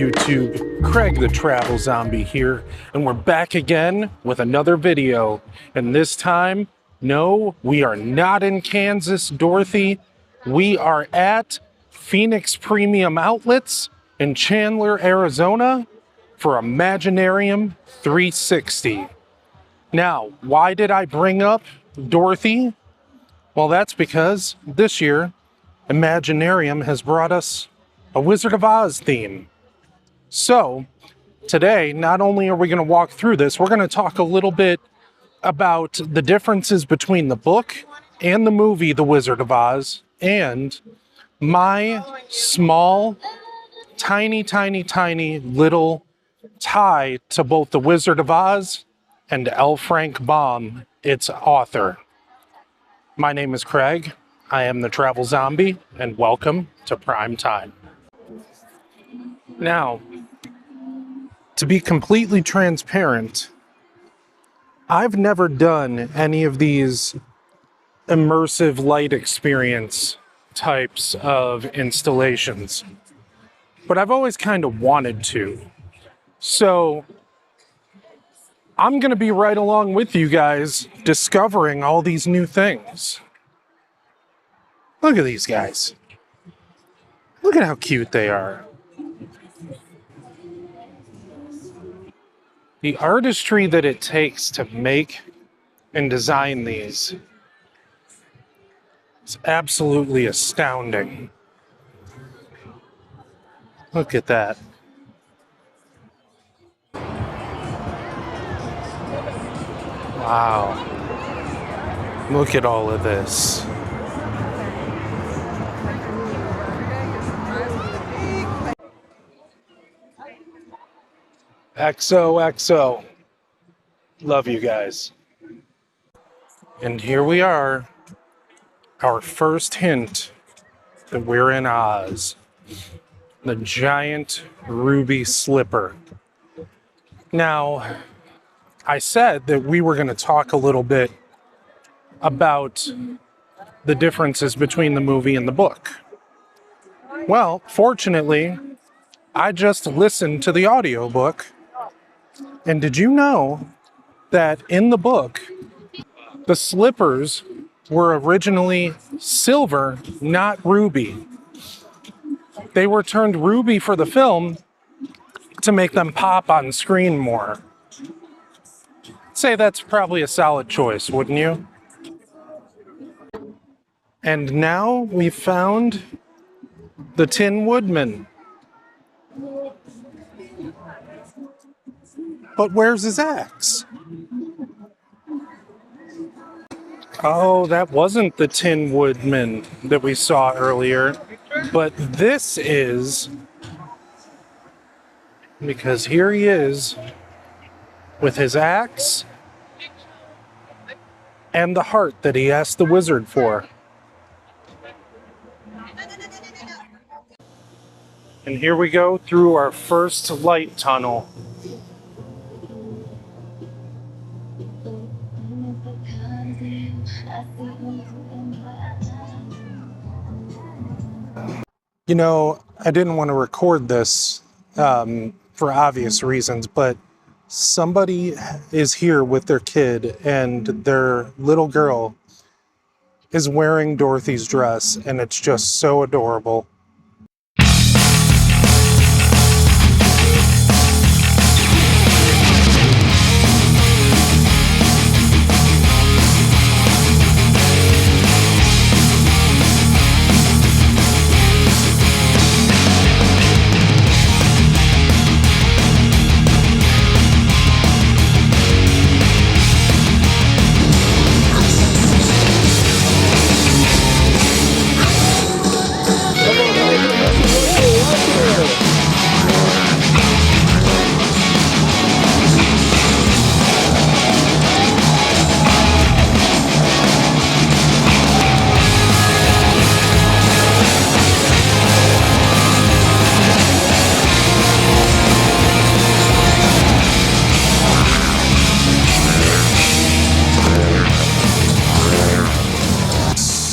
YouTube? Craig the Travel Zombie here, and we're back again with another video. And this time, no, we are not in Kansas, Dorothy. We are at Phoenix Premium Outlets in Chandler, Arizona for Imaginarium 360. Now, why did I bring up Dorothy? Well, that's because this year, Imaginarium has brought us a Wizard of Oz theme. So, today, not only are we going to walk through this, we're going to talk a little bit about the differences between the book and the movie The Wizard of Oz, and my small, tiny little tie to both The Wizard of Oz and L. Frank Baum, its author. My name is Craig. I am the Travel Zombie, and welcome to Prime Time. Now, to be completely transparent, I've never done any of these immersive light experience types of installations, but I've always kind of wanted to. So I'm going to be right along with you guys discovering all these new things. Look at these guys. Look at how cute they are. The artistry that it takes to make and design these is absolutely astounding. Look at that. Wow. Look at all of this. XOXO. Love you guys. And here we are. Our first hint that we're in Oz. The giant ruby slipper. Now, I said that we were going to talk a little bit about the differences between the movie and the book. Well, fortunately, I just listened to the audiobook. And did you know that in the book, the slippers were originally silver, not ruby? They were turned ruby for the film to make them pop on screen more. I'd say that's probably a solid choice, wouldn't you? And now we've found the Tin Woodman. But where's his axe? Oh, that wasn't the Tin Woodman that we saw earlier. But this is, because here he is with his axe and the heart that he asked the wizard for. And here we go through our first light tunnel. You know, I didn't want to record this for obvious reasons, but somebody is here with their kid, and their little girl is wearing Dorothy's dress, and it's just so adorable.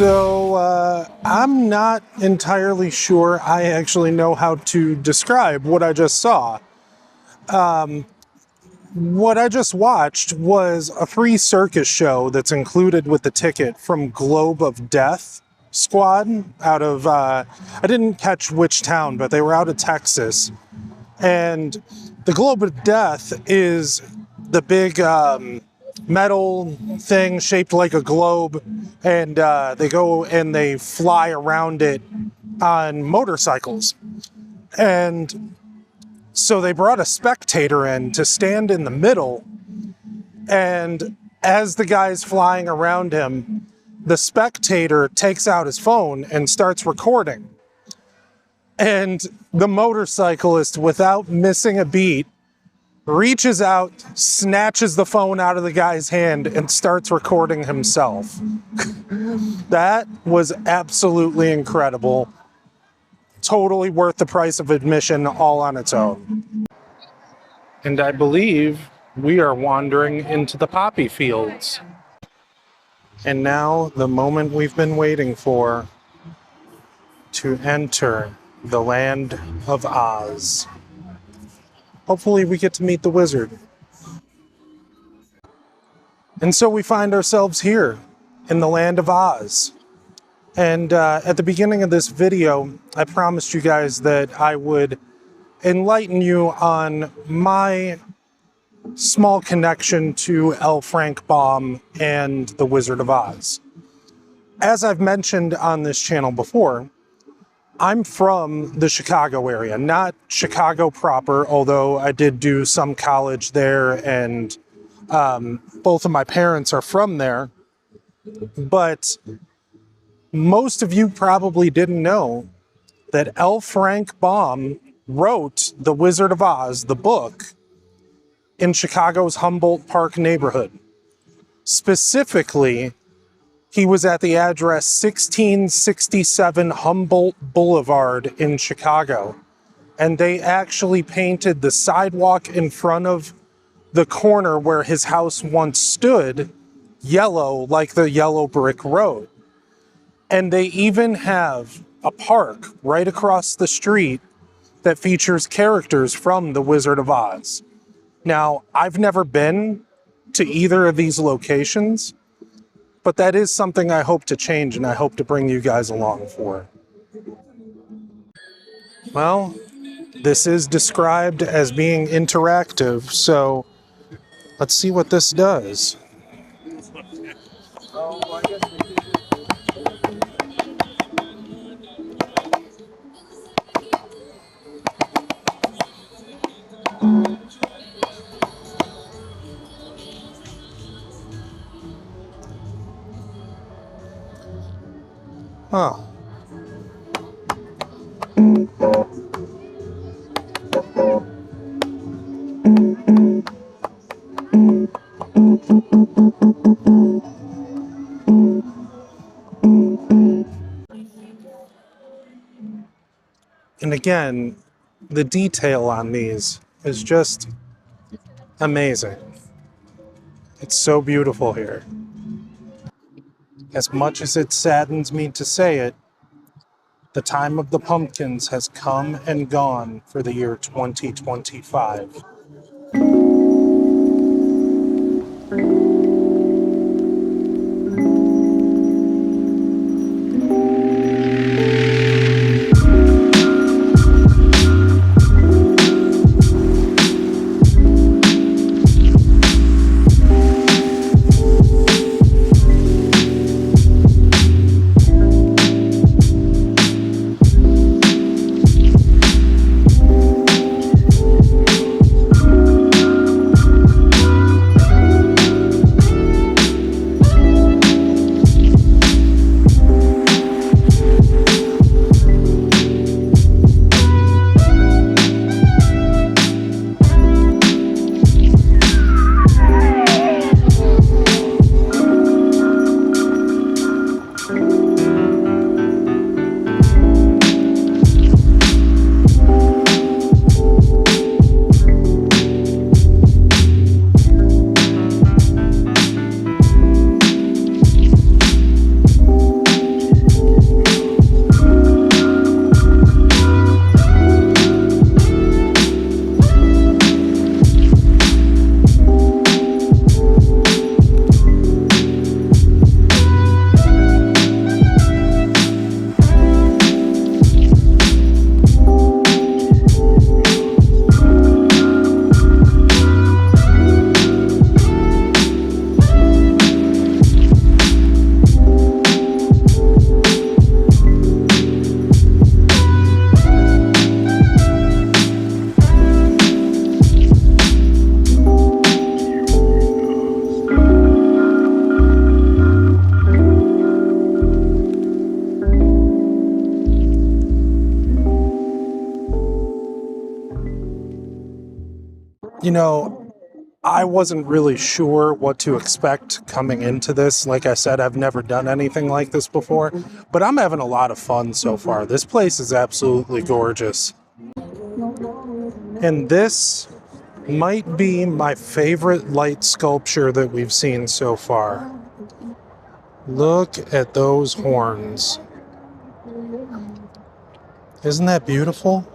So I'm not entirely sure I actually know how to describe what I just saw. What I just watched was a free circus show that's included with the ticket from Globe of Death Squad out of, I didn't catch which town, but they were out of Texas. And the Globe of Death is the big metal thing shaped like a globe, and they go and they fly around it on motorcycles. And so they brought a spectator in to stand in the middle, and as the guy's flying around him, the spectator takes out his phone and starts recording. And the motorcyclist, without missing a beat, reaches out, snatches the phone out of the guy's hand, and starts recording himself. That was absolutely incredible. Totally worth the price of admission all on its own. And I believe we are wandering into the poppy fields. And now the moment we've been waiting for, to enter the land of Oz. Hopefully we get to meet the wizard. And so we find ourselves here in the land of Oz. And at the beginning of this video, I promised you guys that I would enlighten you on my small connection to L. Frank Baum and the Wizard of Oz. As I've mentioned on this channel before, I'm from the Chicago area, not Chicago proper, although I did do some college there, and both of my parents are from there. But most of you probably didn't know that L. Frank Baum wrote The Wizard of Oz, the book, in Chicago's Humboldt Park neighborhood. Specifically, he was at the address 1667 Humboldt Boulevard in Chicago, and they actually painted the sidewalk in front of the corner where his house once stood yellow, like the yellow brick road. And they even have a park right across the street that features characters from The Wizard of Oz. Now, I've never been to either of these locations, but that is something I hope to change, and I hope to bring you guys along for. Well, this is described as being interactive, so let's see what this does. Huh. And again, the detail on these is just amazing. It's so beautiful here. As much as it saddens me to say it, the time of the pumpkins has come and gone for the year 2025. You know, I wasn't really sure what to expect coming into this. Like I said, I've never done anything like this before, but I'm having a lot of fun so far. This place is absolutely gorgeous. And this might be my favorite light sculpture that we've seen so far. Look at those horns. Isn't that beautiful?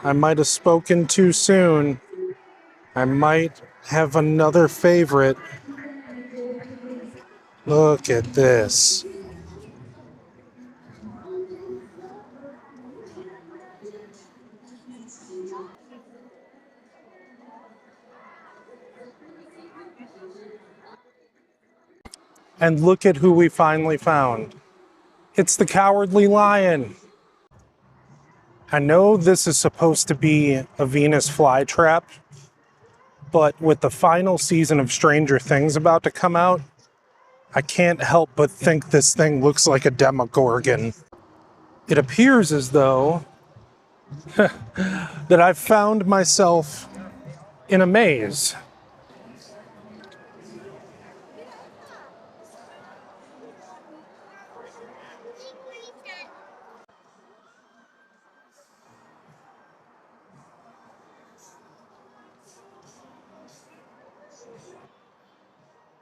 I might have spoken too soon. I might have another favorite. Look at this. And look at who we finally found. It's the Cowardly Lion. I know this is supposed to be a Venus flytrap, but with the final season of Stranger Things about to come out, I can't help but think this thing looks like a Demogorgon. It appears as though that I've found myself in a maze.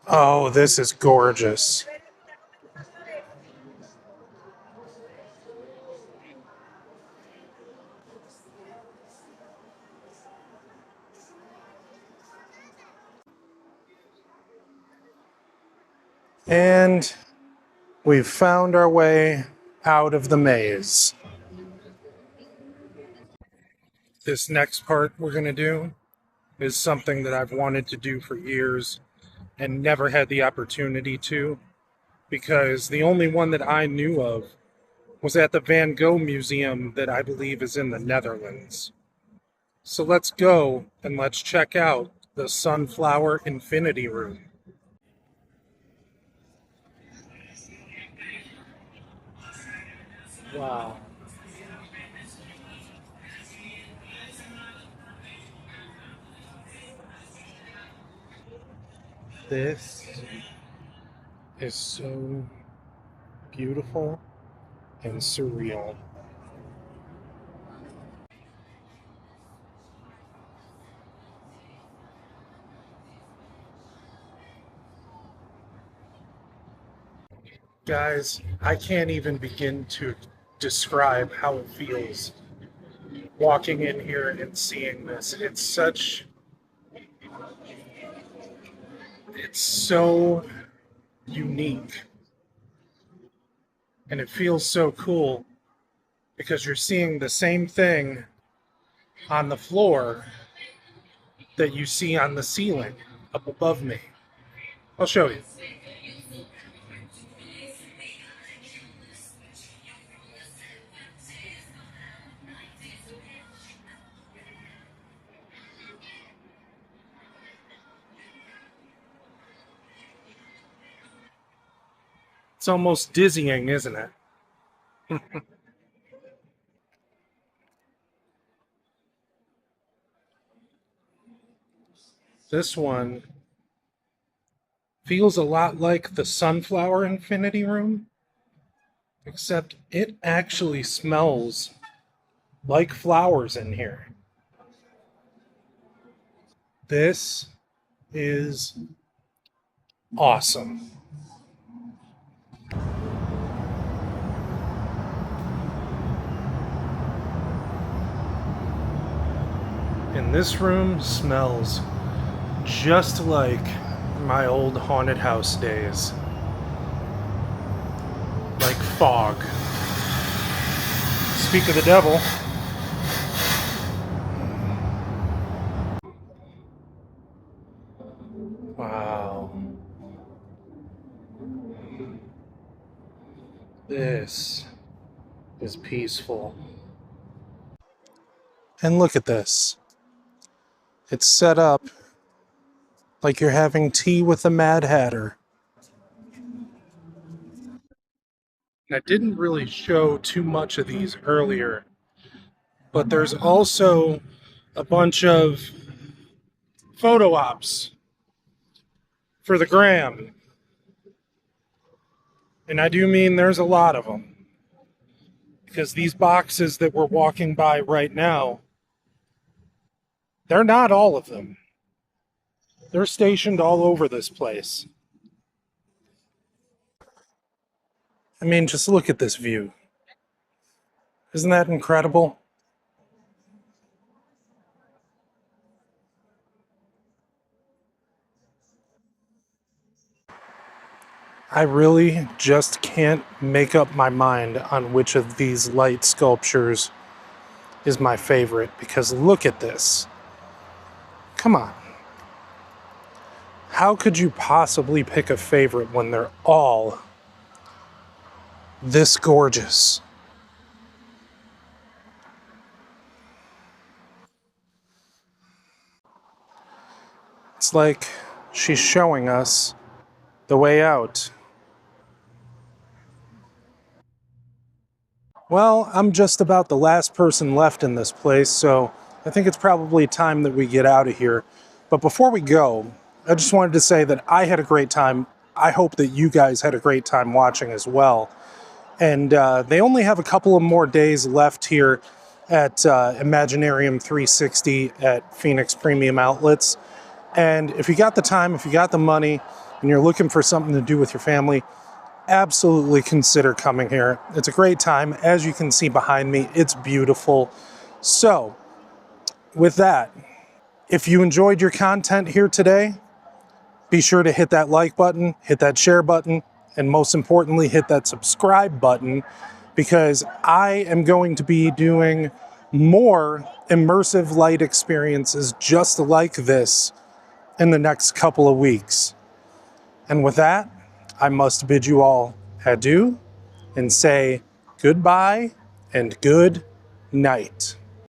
Oh, this is gorgeous. And we've found our way out of the maze. This next part we're going to do is something that I've wanted to do for years and never had the opportunity to, because the only one that I knew of was at the Van Gogh Museum that I believe is in the Netherlands. So let's go and let's check out the Sunflower Infinity Room. Wow. This is so beautiful and surreal. Guys, I can't even begin to describe how it feels walking in here and seeing this. It's so unique. And it feels so cool because you're seeing the same thing on the floor that you see on the ceiling up above me. I'll show you. It's almost dizzying, isn't it? This one feels a lot like the Sunflower Infinity Room, except it actually smells like flowers in here. This is awesome. And this room smells just like my old haunted house days. Like fog. Speak of the devil. Wow. This is peaceful. And look at this. It's set up like you're having tea with the Mad Hatter. I didn't really show too much of these earlier, but there's also a bunch of photo ops for the gram. And I do mean there's a lot of them. Because these boxes that we're walking by right now, they're not all of them. They're stationed all over this place. I mean, just look at this view. Isn't that incredible? I really just can't make up my mind on which of these light sculptures is my favorite, because look at this. Come on. How could you possibly pick a favorite when they're all this gorgeous? It's like she's showing us the way out. Well, I'm just about the last person left in this place, so I think it's probably time that we get out of here. But before we go, I just wanted to say that I had a great time. I hope that you guys had a great time watching as well. And they only have a couple of more days left here at Imaginarium 360 at Phoenix Premium Outlets. And if you got the time, if you got the money, and you're looking for something to do with your family, absolutely consider coming here. It's a great time. As you can see behind me, it's beautiful. So, with that, if you enjoyed your content here today, be sure to hit that like button, hit that share button, and most importantly, hit that subscribe button, because I am going to be doing more immersive light experiences just like this in the next couple of weeks. And with that, I must bid you all adieu and say goodbye and good night.